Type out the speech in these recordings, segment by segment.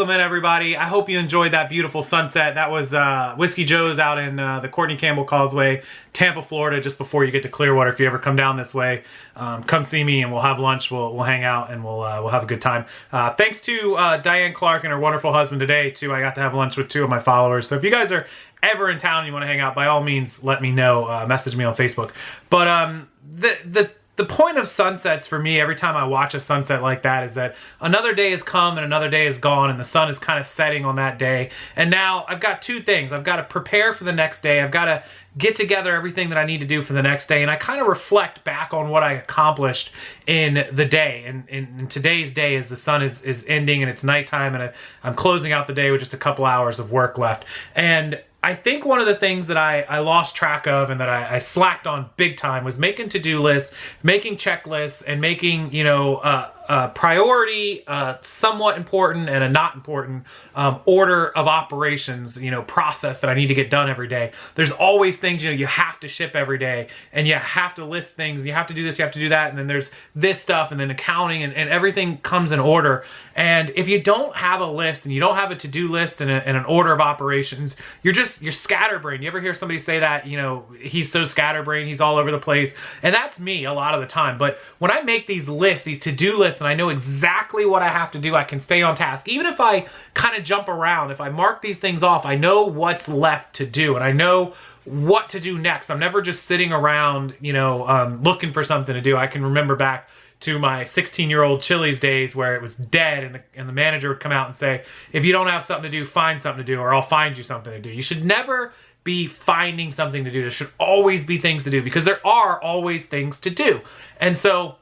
Welcome in, everybody. I hope you enjoyed that beautiful sunset. That was Whiskey Joe's out in the Courtney Campbell Causeway, Tampa, Florida, just before you get to Clearwater. If you ever come down this way, come see me and we'll have lunch. We'll hang out and we'll have a good time. Thanks to Diane Clark and her wonderful husband today, too. I got to have lunch with 2 of my followers. So if you guys are ever in town and you want to hang out, by all means, let me know. Message me on Facebook. But the point of sunsets for me, every time I watch a sunset like that, is that another day has come and another day is gone and the sun is kind of setting on that day. And now I've got 2 things. I've got to prepare for the next day. I've got to get together everything that I need to do for the next day. And I kind of reflect back on what I accomplished in the day. And in today's day, as the sun is ending and it's nighttime and I'm closing out the day with just a couple hours of work left. And I think one of the things that I lost track of and that I slacked on big time was making to-do lists, making checklists, and making, you know, a priority, somewhat important and a not important order of operations, you know, process that I need to get done every day. There's always things, you know, you have to ship every day and you have to list things and you have to do this, you have to do that, and then there's this stuff and then accounting and everything comes in order. And if you don't have a list and you don't have a to-do list and an order of operations, you're scatterbrained. You ever hear somebody say that, you know, he's so scatterbrained, he's all over the place? And that's me a lot of the time. But when I make these lists, these to-do lists, and I know exactly what I have to do, I can stay on task. Even if I kind of jump around, if I mark these things off, I know what's left to do and I know what to do next. I'm never just sitting around, you know, looking for something to do. I can remember back to my 16-year-old Chili's days where it was dead and the manager would come out and say, if you don't have something to do, find something to do or I'll find you something to do. You should never be finding something to do. There should always be things to do because there are always things to do. And so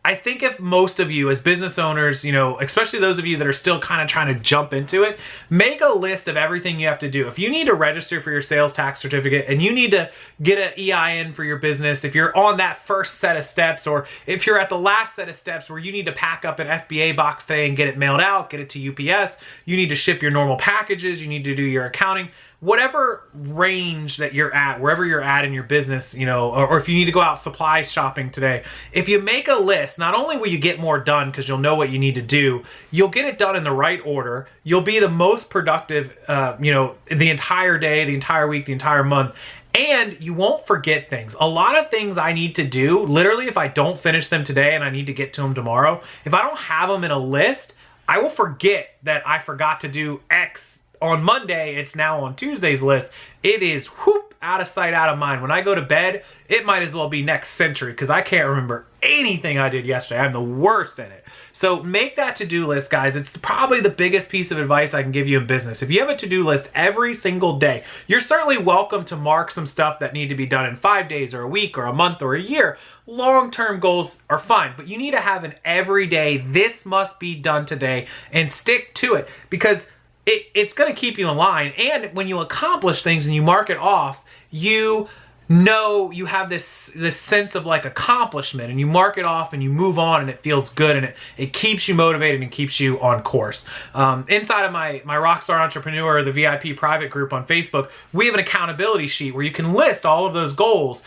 I think if most of you as business owners, you know, especially those of you that are still kind of trying to jump into it, make a list of everything you have to do. If you need to register for your sales tax certificate and you need to get an EIN for your business, if you're on that first set of steps, or if you're at the last set of steps where you need to pack up an FBA box today and get it mailed out, get it to UPS, you need to ship your normal packages, you need to do your accounting, whatever range that you're at, wherever you're at in your business, you know, or if you need to go out supply shopping today, if you make a list, not only will you get more done because you'll know what you need to do, you'll get it done in the right order, you'll be the most productive, you know, the entire day, the entire week, the entire month, and you won't forget things. A lot of things I need to do, literally, if I don't finish them today and I need to get to them tomorrow, if I don't have them in a list, I will forget that I forgot to do X on Monday. It's now on Tuesday's list. It is whoop, out of sight, out of mind. When I go to bed, it might as well be next century because I can't remember anything I did yesterday. I'm the worst at it. So make that to-do list, guys. It's probably the biggest piece of advice I can give you in business. If you have a to-do list every single day, you're certainly welcome to mark some stuff that need to be done in 5 days or a week or a month or a year. Long-term goals are fine, but you need to have an everyday, this must be done today, and stick to it because it's going to keep you in line. And when you accomplish things and you mark it off, you know you have this sense of like accomplishment, and you mark it off and you move on and it feels good and it keeps you motivated and keeps you on course. Inside of my Rockstar Entrepreneur, the VIP private group on Facebook, we have an accountability sheet where you can list all of those goals.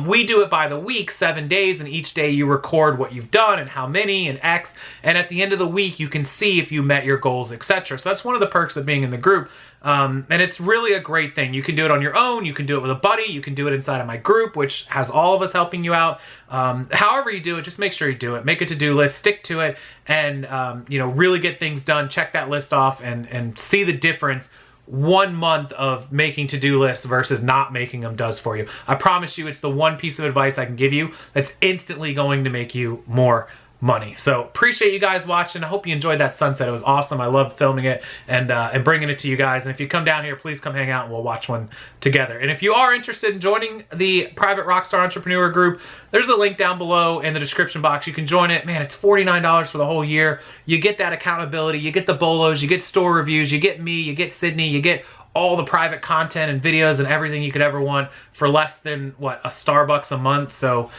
We do it by the week, 7 days, and each day you record what you've done and how many and X, and at the end of the week you can see if you met your goals, etc. So that's one of the perks of being in the group. And it's really a great thing. You can do it on your own, you can do it with a buddy, you can do it inside of my group, which has all of us helping you out. However you do it, just make sure you do it. Make a to-do list, stick to it, and you know, really get things done. Check that list off and see the difference 1 month of making to-do lists versus not making them does for you. I promise you, it's the one piece of advice I can give you that's instantly going to make you more money. So appreciate you guys watching. I hope you enjoyed that sunset. It was awesome. I loved filming it and bringing it to you guys. And if you come down here, please come hang out and we'll watch one together. And if you are interested in joining the private Rockstar Entrepreneur group, there's a link down below in the description box. You can join it. Man, it's $49 for the whole year. You get that accountability. You get the bolos. You get store reviews. You get me. You get Sydney. You get all the private content and videos and everything you could ever want for less than, what, a Starbucks a month. So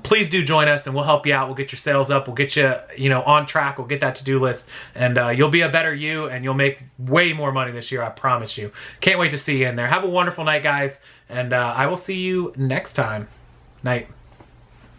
please do join us and we'll help you out. We'll get your sales up. We'll get you, you know, on track. We'll get that to-do list and you'll be a better you and you'll make way more money this year. I promise you. Can't wait to see you in there. Have a wonderful night, guys. And I will see you next time. Night.